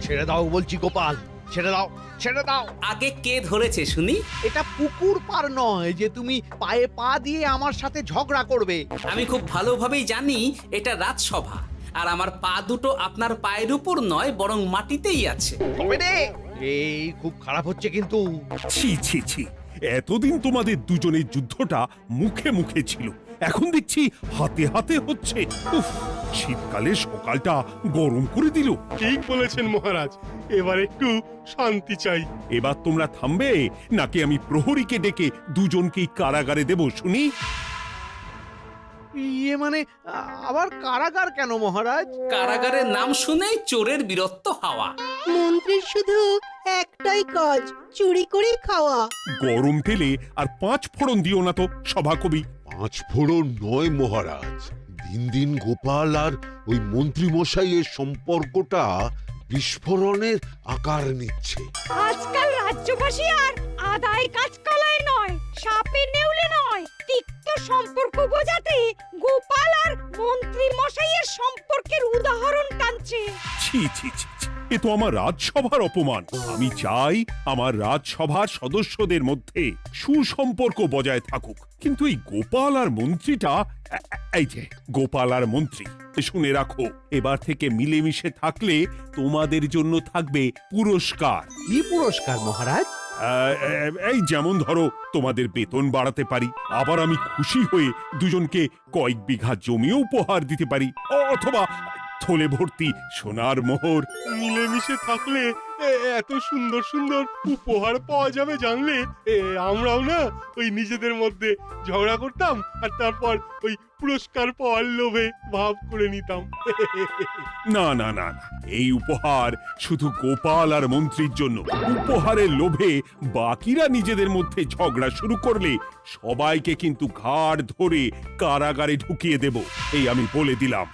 ছেড়ে দাও বলছি গোপাল, ছেড়ে দাও, ছেড়ে দাও। আগে কে ধরেছে শুনি? এটা পুকুর পার নয় যে তুমি পায়ে পা দিয়ে আমার সাথে ঝগড়া করবে। আমি খুব ভালোভাবেই জানি এটা রাজসভা, আর আমার পা দুটো আপনার পায়ের উপর নয় বরং মাটিতেই আছে। তবে রে, এই খুব খারাপ হচ্ছে কিন্তু। ছি ছি ছি, এতদিন তোমাদের দুজনের যুদ্ধটা মুখে মুখে ছিল, এখন দেখছি হাতে হাতে হচ্ছে। উফ, শীতকালে সকালটা গরম করে দিল। ঠিক বলেছেন মহারাজ, এবার একটু শান্তি চাই। এবার তোমরা থামবে নাকি আমি প্রহরীকে ডেকে দুজনকেই কারাগারে দেব শুনি? ইয়ে মানে আবার কারাগার কেন মহারাজ? কারাগারের নাম শুনেই চোরের বীরত্ব হাওয়া। মন্ত্রীর শুধু একটাই কাজ, চুরি করে খাওয়া। গরম তেলে আর 5 ফোড়ন দিও না তো সভাকবি। 5 ফোড়ন নয় মহারাজ, দিন দিন গোপাল আর ওই মন্ত্রী মশাইয়ের সম্পর্কটা বিস্ফোরণের আকার নিচ্ছে। আজকাল রাজ্যবাসী আর আদায় কাজকলায় নয়, সাপে নেউলে নয়, তিক্ত সম্পর্ক বোঝাতে গোপাল আর মন্ত্রী মশাইয়ের সম্পর্কের উদাহরণ টানছে। ছি ছি ছি ছি, এ তো আমার রাজসভার অপমান। আমি চাই আমার রাজসভার সদস্যদের মধ্যে সুসম্পর্ক বজায় থাকুক, কিন্তু এই গোপাল আর মন্ত্রীটা, এই যে গোপাল আর মন্ত্রী, শুনে রাখো, এবার থেকে মিলেমিশে থাকলে তোমাদের জন্য থাকবে পুরস্কার। কি পুরস্কার মহারাজ? এই যেমন ধরো, তোমাদের বেতন বাড়াতে পারি, আবার আমি খুশি হয়ে দুজনকে কয়েক বিঘা জমিও উপহার দিতে পারি, অথবা থলে ভর্তি সোনার মোহর। মিলেমিশে থাকলে এত সুন্দর সুন্দর উপহার পাওয়া যাবে জানলে আমরাও না ওই নিজেদের মধ্যে ঝগড়া করতাম আর তারপর ওই পুরস্কার পাওয়ার লোভে ভাব করে নিতাম। না না না না, এই উপহার শুধু গোপাল আর মন্ত্রীর জন্য। উপহারের লোভে বাকিরা নিজেদের মধ্যে ঝগড়া শুরু করলে সবাইকে কিন্তু ঘাড় ধরে কারাগারে ঢুকিয়ে দেব, এই আমি বলে দিলাম।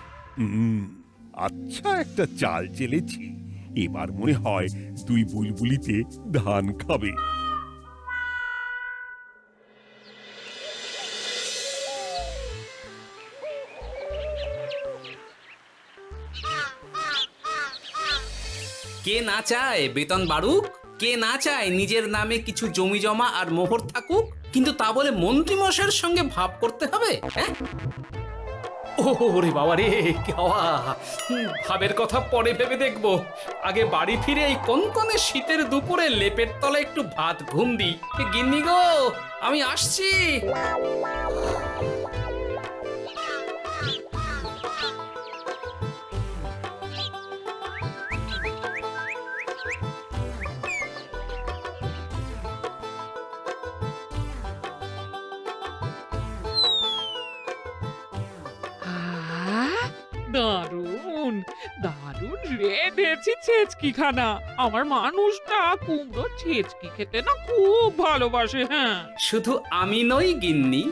আচ্ছা, একটা চাল চেলেছি, এবার মনে হয় দুই বুলবুলিতে ধান খাবে। কে না চায় বেতন বাড়ুক? কে না চায় নিজের নামে কিছু জমি জমা আর মোহর থাকুক? কিন্তু তা বলে মন্ত্রী মশাইয়ের সঙ্গে ভাব করতে হবে? হ্যাঁ, ওরে বাবা রে, কেওয়া ভাবের কথা পরে ভেবে দেখবো। আগে বাড়ি ফিরে এই কনকনে শীতের দুপুরে লেপের তলে একটু ভাত ঘুম দি। গিন্নি গো, আমি আসছি। দারুণ দারুণ রেঁধেছি ছেচকি খানা। আমার মানুষটা কুমড়ো ছেচকি খেতে না খুব ভালোবাসে। হ্যাঁ, শুধু আমি নই গিন্নি,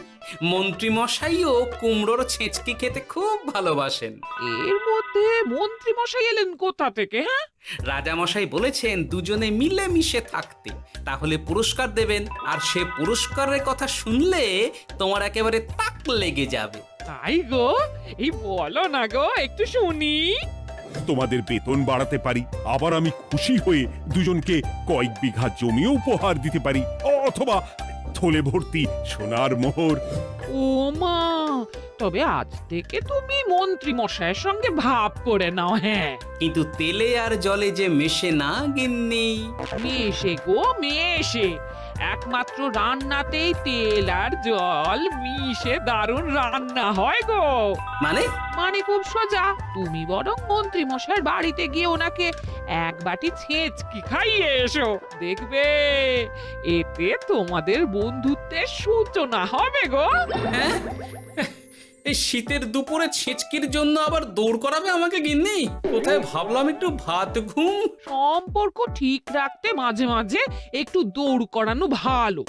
মন্ত্রী মশাইও কুমড়োর ছেঁচকি খেতে খুব ভালোবাসেন। এর মধ্যে মন্ত্রী মশাই এলেন কোথা থেকে? হ্যাঁ, রাজা মশাই বলেছেন দুজনে মিলে মিশে থাকতে, তাহলে পুরস্কার দেবেন, আর সে পুরস্কারের কথা শুনলে তোমার একেবারে তাক লেগে যাবে। তাই গো, এই বলো না গো, একটু শুনি। তোমাদের বেতন বাড়াতে পারি, আবার আমি খুশি হয়ে দুজনকে কয়েক বিঘা জমিও উপহার দিতে পারি, অথবা থলে ভর্তি সোনার মোহর। ও মা, তবে আজ থেকে তুমি মন্ত্রী মশাইয়ের সঙ্গে ভাব করে নাও। হ্যাঁ, কিন্তু তেলে আর জলে যে মেশে না গিন্নি। মেশে গো মেশে, একমাত্র রান্নাতেই তেল আর জল মিশে দারুণ রান্না হয় গো। মানে মানে খুব সোজা, তুমি বরং মন্ত্রী মশাইয়ের বাড়িতে গিয়ে ওনাকে এক বাটি ছেচকি খাইয়ে এসো, দেখবে এতে তোমাদের বন্ধুত্বের সূচনা হবে গো। হ্যাঁ, এই শীতের দুপুরে ছেচকির জন্য আবার দৌড় করাবে আমাকে গিন্নি? কোথায় ভাবলাম একটু ভাত ঘুম। সম্পর্ক ঠিক রাখতে মাঝে মাঝে একটু দৌড় করানো ভালো।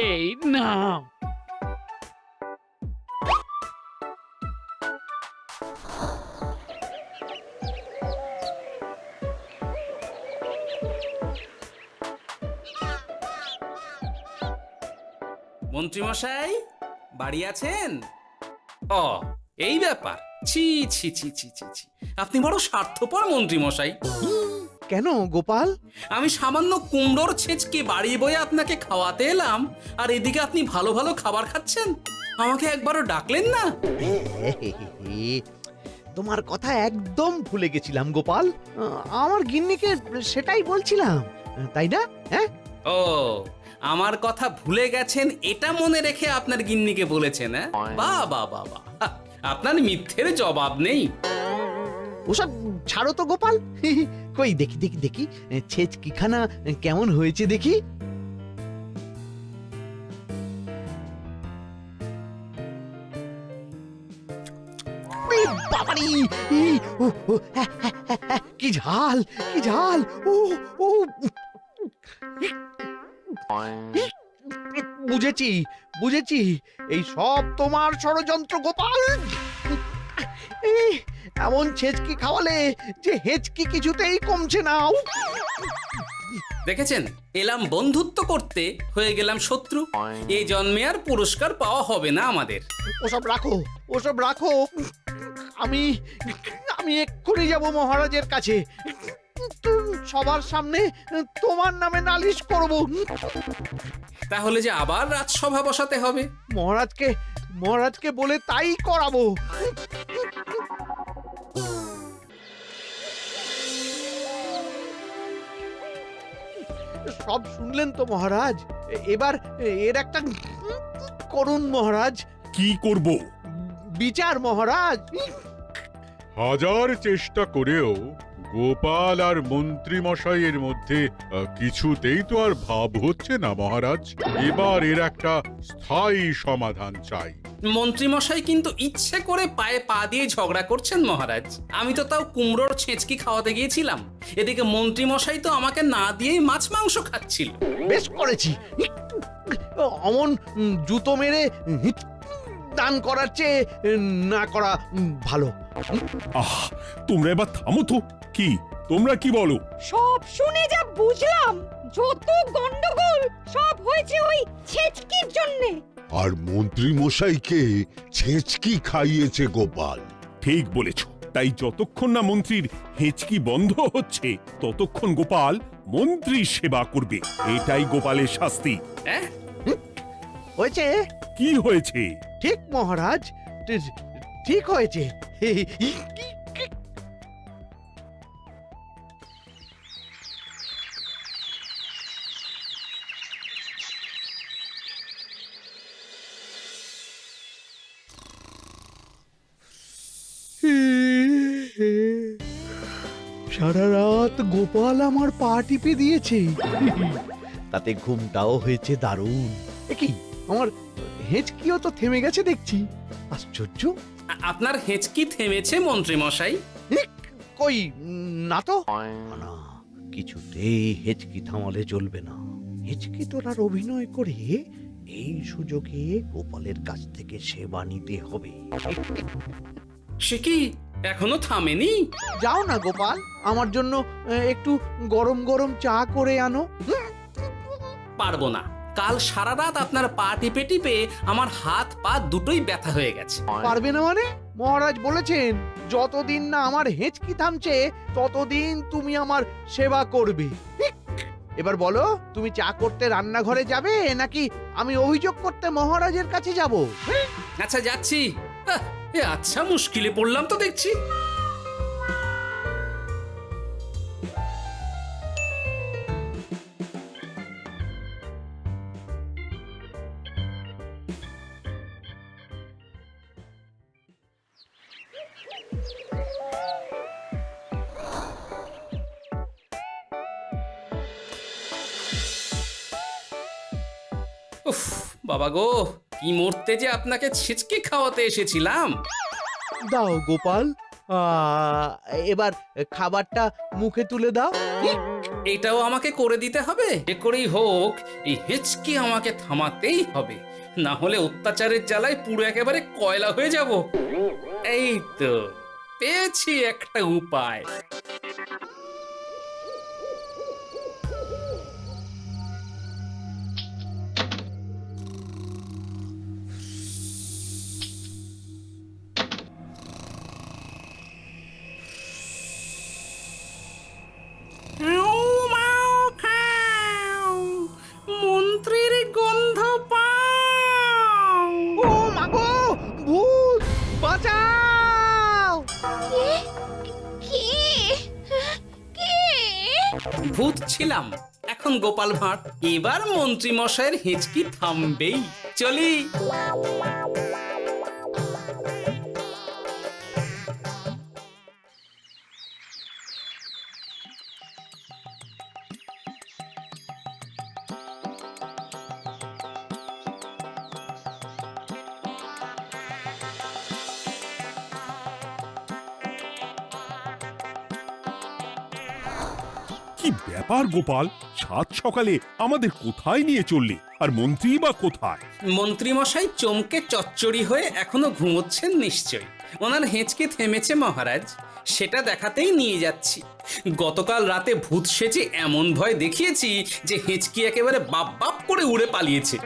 এই নাও। মন্ত্রীমশাই বাড়ি আছেন? ও এই ব্যাপার, ছি ছি ছি ছি ছি ছি, আপনি বড় স্বার্থপর মন্ত্রীমশাই। কেন গোপাল? আমি সামান্য কুমড়োর ছেঁচকে বাড়ি বয়ে আপনাকে খাওয়াতে এলাম, আর এদিকে আপনি ভালো ভালো খাবার খাচ্ছেন, আমাকে একবারও ডাকলেন না। তোমার কথা একদম ভুলে গেছিলাম গোপাল। আমার গিন্নিকে সেটাই বলছিলাম, তাই না? হ্যাঁ, ও আমার কথা ভুলে গেছেন এটা মনে রেখে আপনার গিন্নিকে বলেছেন? হ্যাঁ, বাহ বাহ বাহ বাহ, আপনার মিথ্যের জবাব নেই। ওসব ছাড়ো তো গোপাল। কই দেখি দেখি দেখি ছেচকিখানা কেমন হয়েছে দেখি। এ বাবারে! কি ঝাল, কি ঝাল! ও ও বুঝেছি বুঝেছি, এই সব তোমার ষড়যন্ত্র গোপাল। এই, এমন ছেচকি খাওয়ালে যে হেঁচকি কিছুতেই কমছে না। দেখেছেন, এলাম বন্ধুত্ব করতে, হয়ে গেলাম শত্রু। এই জন্মে আর পুরস্কার পাওয়া হবে না আমাদের। ওসব রাখো, ওসব রাখো। আমি আমি এক্ষুনি যাব মহারাজের কাছে, সবার সামনে তোমার নামে নালিশ করব। তাহলে যে আবার রাজসভা বসাতে হবে। মহারাজকে বলে তাই করাবো। সব শুনলেন তো মহারাজ, এবার এর একটা করুন মহারাজ। কি করব? বিচার মহারাজ। হাজার চেষ্টা করেও গোপাল আর মন্ত্রী মশাইয়ের মধ্যে কিছুতেই তো আর ভাব হচ্ছে না মহারাজ। এবার এর একটা স্থায়ী সমাধান চাই। মন্ত্রীমশাই কিন্তু ইচ্ছে করে পায়ে পা দিয়ে ঝগড়া করছেন মহারাজ। আমি তো তাও কুমড়োর ছেঁচকি খাওয়াতে গিয়েছিলাম, এদিকে মন্ত্রীমশাই তো আমাকে না দিয়েই মাছ মাংস খাচ্ছিল। বেশ করেছি, অমন জুতো মেরে দান করার চেয়ে না করা ভালো। আহ, তোমরা এবার থামো তো। কি তোমরা কি বলো? সব শুনে যা বুঝলাম, যত গন্ডগোল সব হয়েছে ওই ছেচকির জন্যে। আর মন্ত্রী মশাইকে ছেঁচকি খাইয়েছে গোপাল। ঠিক বলেছ। তাই যতক্ষণ না মন্ত্রীর হেঁচকি বন্ধ হচ্ছে ততক্ষণ গোপাল মন্ত্রীর সেবা করবে। এটাই গোপালের শাস্তি। হ্যাঁ, হয়েছে? কি হয়েছে? ঠিক মহারাজ, ঠিক হয়েছে। সারা রাত গোপাল আমার পা টিপে দিয়েছে, তাতে ঘুমটাও হয়েছে দারুণ। কি আমার হেঁচকিও তো থেমে গেছে দেখছি, আশ্চর্য। আপনার হেঁচকি থেমেছে মন্ত্রীমশাই? কই না তো। না, কিছুতেই হেঁচকি থামালে চলবে না। হেঁচকি তোলার অভিনয় করে এই সুযোগে গোপালের কাছ থেকে সেবা নিতে হবে। সে কি এখনো থামেনি? যাও না গোপাল, আমার জন্য একটু গরম গরম চা করে আনো। পারবো না, কাল সারা রাত আপনার পা টিপে টিপে আমার হাত পা দুটোই ব্যথা হয়ে গেছে। পারবে না মানে? মহারাজ বলেছেন যতদিন না আমার হেঁচকি থামছে ততদিন তুমি আমার সেবা করবে। এবার বলো, তুমি চা করতে রান্নাঘরে যাবে নাকি আমি অভিযোগ করতে মহারাজের কাছে যাব? আচ্ছা যাচ্ছি। আচ্ছা, মুশকিলে পড়লাম তো দেখছি। উফ বাবা গো, কি মরতে যে আপনাকে ছিচকে খাওয়াতে এসেছিলাম। দাও গোপাল, এবার খাবারটা মুখে তুলে দাও। এটাও আমাকে করে দিতে হবে? এ করেই হোক, এই হেঁচকি আমাকে থামাতেই হবে, না হলে অত্যাচারের জ্বালায় পুরো একেবারে কয়লা হয়ে যাব। এই তো পেয়েছি একটা উপায়। ভূত ছিলাম, এখন গোপাল ভাঁড়। এবার মন্ত্রী মশাইয়ের হেঁচকি থামবেই। চলি। কি ব্যাপার গোপাল, সাত সকালে আমাদের কোথায় নিয়ে চললে? আর মন্ত্রী বা কোথায়? মন্ত্রী মশাই চমকে চচ্চড়ি হয়ে এখনো ঘুমোচ্ছেন নিশ্চয়ই। ওনার হেঁচকে থেমেছে মহারাজ, সেটা দেখাতেই নিয়ে যাচ্ছি। গতকাল রাতে ভূত সেজে এমন ভয় দেখিয়েছি যে হেঁচকি একেবারে বাপ বাপ করে উড়ে পালিয়েছে।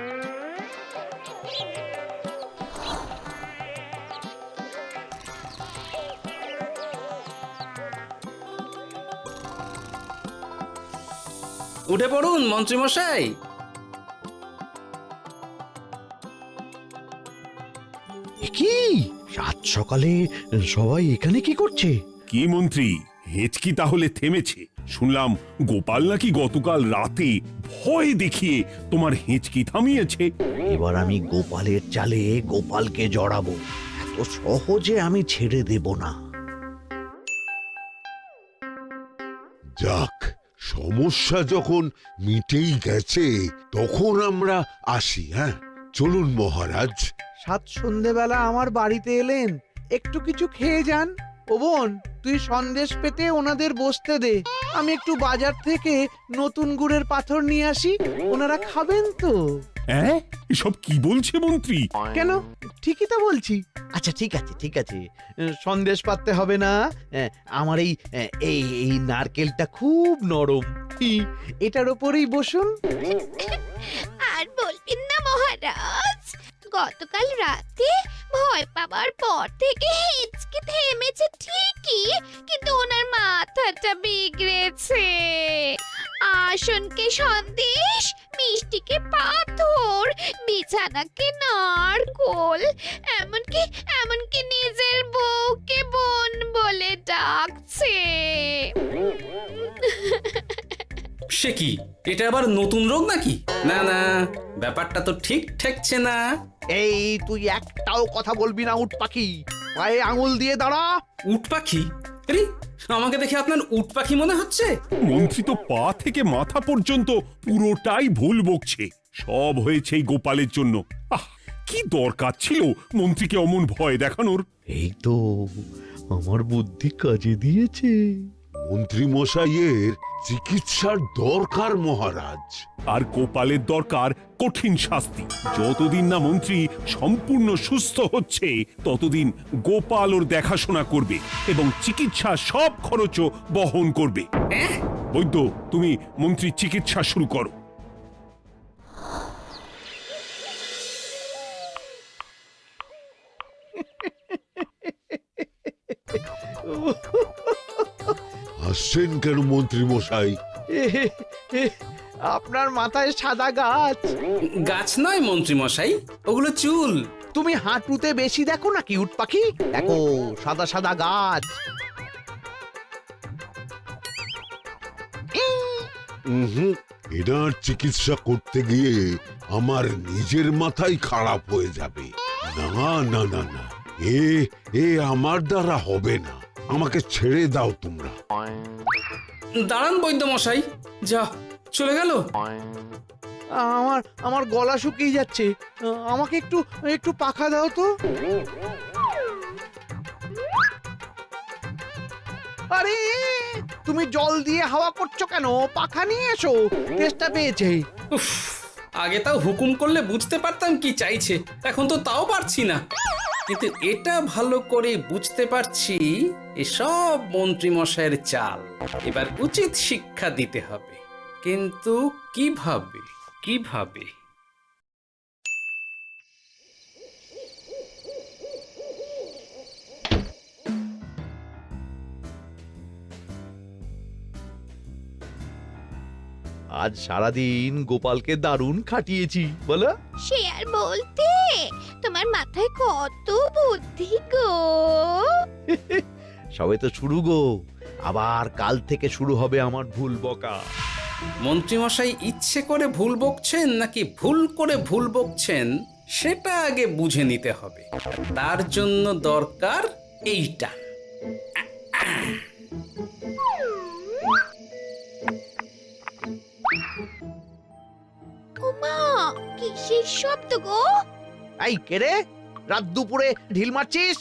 উঠে পড়ুন মন্ত্রী মশাই। কি সাত সকালে সবাই এখানে কি করছে? কি মন্ত্রী, হেঁচকি তাহলে থেমেছে? শুনলাম গোপাল নাকি গতকাল রাতে ভয় দেখিয়ে তোমার হেঁচকি থামিয়েছে। এবার আমি গোপালের চালে গোপালকে জড়াবো, এত সহজে আমি ছেড়ে দেব না। যাক, সমস্যা যখন মিটেই গেছে তখন আমরা আসি। হ্যাঁ, চলুন মহারাজ। সাত সন্ধেবেলা আমার বাড়িতে এলেন, একটু কিছু খেয়ে যান। ও বোন, তুই সন্দেশ পেতে ওনাদের বসতে দে, আমি একটু বাজার থেকে নতুন গুড়ের পাথর নিয়ে আসি, ওনারা খাবেন তো। হ্যাঁ, এসব কি বলছে মন্ত্রী? কেন, ঠিকই তো বলছি। আচ্ছা ঠিক আছে ঠিক আছে, সন্দেশ পাততে হবে না। আমার এই এই এই নারকেলটা খুব নরম, এটার ওপরেই বসুন। আর বলবেন না মহারাজ, গতকাল রাতে ভয় পাওয়ার পর থেকে হেঁচকি থেমেছে ঠিকই, কিন্তু ওনার মাথাটা বিগড়েছে। আসনকে সন্দেশ, মিষ্টিকে পাথর, বিছানাকে নারকোল, এমনকি নিজের বউকে বোন বলে ডাকছে। সে কি, এটা আবার নতুন রোগ নাকি? না না, ব্যাপারটা তো ঠিক ঠেকছে না। এই তুই একটাও কথা বলবি না, উট পাখি, পায়ে আঙুল দিয়ে দাঁড়া। উট পাখি? আরে, আমাকে দেখে আপনার উট পাখি মনে হচ্ছে? মন্ত্রী তো পা থেকে মাথা পর্যন্ত পুরোটাই ভুল বকছে। সব হয়েছে এই গোপালের জন্য। আহ, কি দরকার ছিল মন্ত্রীকে অমন ভয় দেখানোর? এই তো আমার বুদ্ধি কাজে দিয়েছে। মন্ত্রী মশাইয়ের চিকিৎসার দরকার মহারাজ। আর গোপালের দরকার কঠিন শাস্তি। যতদিন না মন্ত্রী সম্পূর্ণ সুস্থ হচ্ছে ততদিন গোপাল ওর দেখাশোনা করবে এবং চিকিৎসা সব খরচও বহন করবে। বৈদ্য, তুমি মন্ত্রীর চিকিৎসা শুরু করো। হাসছেন কেন মন্ত্রী মশাই? আপনার মাথায় সাদা গাছ। গাছ নয় মন্ত্রী মশাই, ওগুলো চুল। তুমি হাঁটুতে বেশি দেখো নাকি উট পাখি? দেখো সাদা সাদা গাছ। এনার চিকিৎসা করতে গিয়ে আমার নিজের মাথাই খারাপ হয়ে যাবে। না না না না, এ আমার দ্বারা হবে না। আমাকে ছেড়ে দাও তোমরা। দাঁড়ান বৈদ্য মশাই, যা চলে গেল। আমার গলা শুকিয়ে যাচ্ছে, আমাকে একটু একটু পাখা দাও তো। আরে তুমি জল দিয়ে হাওয়া করছো কেন? পাখা নিয়ে এসো, তেষ্টা পেয়েছে। উফ, আগে তাও হুকুম করলে বুঝতে পারতাম কি চাইছে, এখন তো তাও পারছি না। কিন্তু এটা ভালো করে বুঝতে পারছি এসব মন্ত্রী মশাইয়ের চাল। এবার উচিত শিক্ষা দিতে হবে, কিন্তু কিভাবে? আজ সারাদিন গোপালকে দারুণ খাটিয়েছি, বলো। সে আর বলতে, তোমার মাথায় কত বুদ্ধি গো। সবে তো শুরু গো, আবার কাল থেকে শুরু হবে আমার ভুল বকা। মন্ত্রীমশাই ইচ্ছে করে ভুল বকছেন নাকি ভুল করে ভুল বকছেন সেটা আগে বুঝে নিতে হবে। তার জন্য দরকার এইটা। ওমা কিসের শব্দ গো? এই কে রে, রাত দুপুরে ঢিল মারছিস?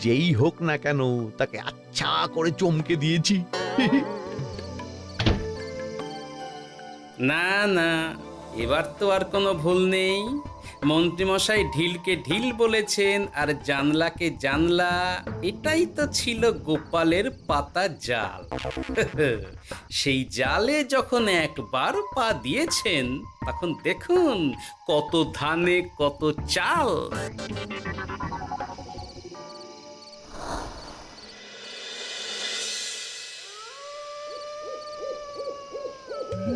যেই হোক না কেন তাকে আচ্ছা করে চমকে দিয়েছি। না না, এবার তো আর কোনো ভুল নেই। মন্ত্রীমশাই ঢিলকে ঢিল বলেছেন আর জানলাকে জানলা, এটাই তো ছিল গোপালের পাতা জাল। সেই জালে যখন একবার পা দিয়েছেন তখন দেখুন কত ধানে কত চাল।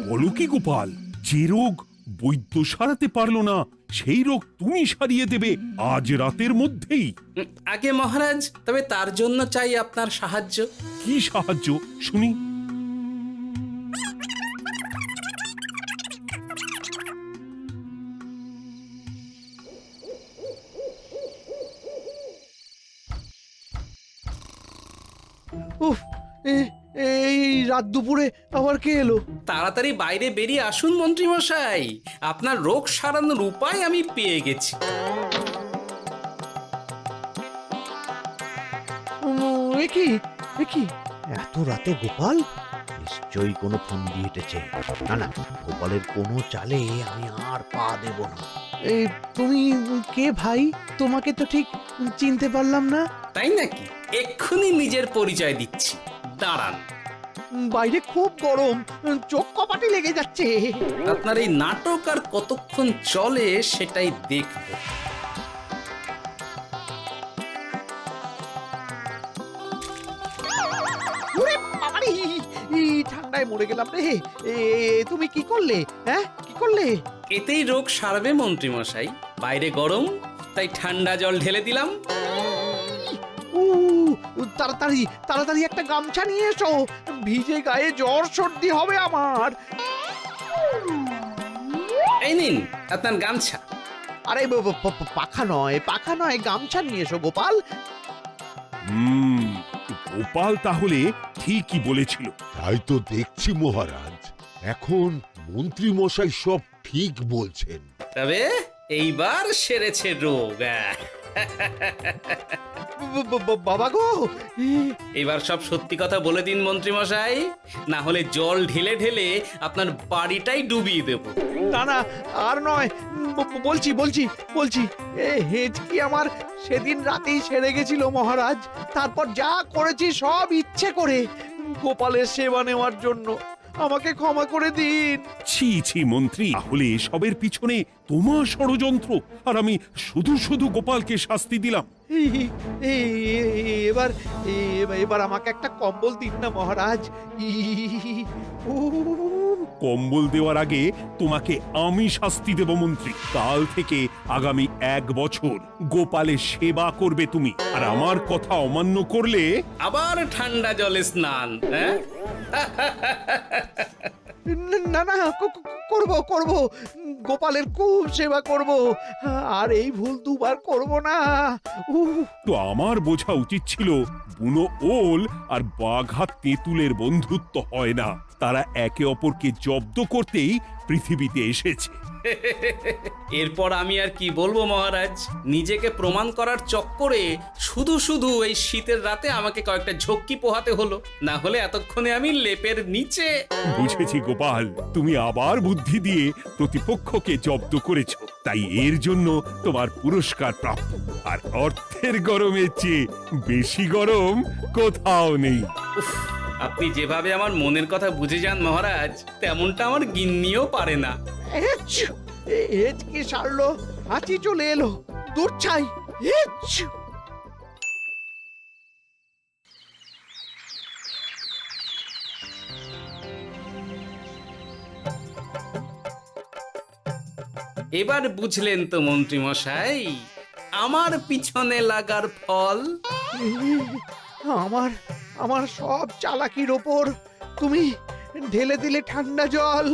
বলো কি গোপাল, যে রোগ বৈদ্য সারাতে পারলো না সেই রোগ তুমি সারিয়ে দেবে আজ রাতের মধ্যেই? আগে মহারাজ, তবে তার জন্য চাই আপনার সাহায্য। কি সাহায্য শুনি? উফ, এই রাত দুপুরে আবার কে এলো? তাড়াতাড়ি বাইরে বেরিয়ে আসুন মন্ত্রীমশাই, আপনার রোগ সারানোর উপায় আমি পেয়ে গেছি। এ কি এত রাতে গোপাল? নিশ্চয়ই কোনো ফন্দি হেঁটেছে। না না, গোপালের কোনো চালে আমি আর পা দেব না। তুমি কে ভাই? তোমাকে তো ঠিক চিনতে পারলাম না। তাই নাকি? এক্ষুনি নিজের পরিচয় দিচ্ছি, দাঁড়ান। বাইরে খুব গরম, চোখ কপাটে লেগে যাচ্ছে। আপনার এই নাটক আর কতক্ষণ চলে সেটাই দেখব। ওরে বাবারে, এই ঠান্ডায় মরে গেলাম রে। তুমি কি করলে? হ্যাঁ, কি করলে? এতেই রোগ সারবে মন্ত্রীমশাই। বাইরে গরম, তাই ঠান্ডা জল ঢেলে দিলাম। তাড়াতাড়ি তাড়াতাড়ি একটা গামছা নিয়ে এসো, ভিজে গায়ে জ্বর সর্দি হবে আমার। এই নিন আপনার গামছা। আরে পাখা নয়, পাখা নয়, গামছা নিয়ে এসো গোপাল। গোপাল তাহলে ঠিকই বলেছিল। তাই তো দেখছি মহারাজ, এখন মন্ত্রী মশাই সব ঠিক বলছেন। তবে এইবার সেরেছে রোগ। বাবা গো, এবার সব সত্যি কথা বলে দিন মন্ত্রীমশাই, না হলে জল ঢেলে ঢেলে আপনার বাড়িটাই ডুবিয়ে দেব। না না, আর নয়, বলছি বলছি বলছি, হেঁচকি আমার সেদিন রাতেই সেরে গেছিল মহারাজ। তারপর যা করেছি সব ইচ্ছে করে, গোপালের সেবা নেওয়ার জন্য। আমাকে ক্ষমা করে দিন। ছি ছি মন্ত্রী, তাহলে এসবের পিছনে তোমার ষড়যন্ত্র, আর আমি শুধু শুধু গোপালকে শাস্তি দিলাম। এবার এবার আমাকে একটা কম্বল দিন না মহারাজ। কম্বল দেওয়ার আগে তোমাকে আমি শাস্তি দেব মন্ত্রী। কাল থেকে আগামী 1 বছর গোপালের সেবা করবে তুমি, আর আমার কথা অমান্য করলে আবার ঠান্ডা জলে স্নান। হ্যাঁ, না না, করব করব, গোপালের খুব সেবা করব, আর এই ভুল দুবার করব না। তো আমার বোঝা উচিত ছিল বুনো ওল আর বাঘা তেঁতুলের বন্ধুত্ব হয় না, তারা একে অপরকে জব্দ করতেই পৃথিবীতে এসেছে। এরপর আমি আর কি বলবো মহারাজ, নিজেকে প্রমাণ করার চক্করে শুধু শুধু এই শীতের রাতে আমাকে কয়েকটা ঝক্কি পোহাতে হলো, না হলে এতক্ষণে আমি লেপের নিচে। বুঝেছি গোপাল, তুমি আবার বুদ্ধি দিয়ে প্রতিপক্ষকে জব্দ করেছো, তাই এর জন্য তোমার পুরস্কার প্রাপ্ত। আর অর্থের গরমের চেয়ে বেশি গরম কোথাও নেই। উফ, আপনি যেভাবে আমার মনের কথা বুঝে যান মহারাজ, তেমনটা আমার গিন্নিও পারে না। হেঁচকি সারলো, হাঁচি চলে এলো, দূর ছাই। এবার বুঝলেন তো মন্ত্রী মশাই আমার পিছনে লাগার ফল। আমার আমার সব চালাকির ওপর তুমি ঢেলে দিলে ঠান্ডা জল।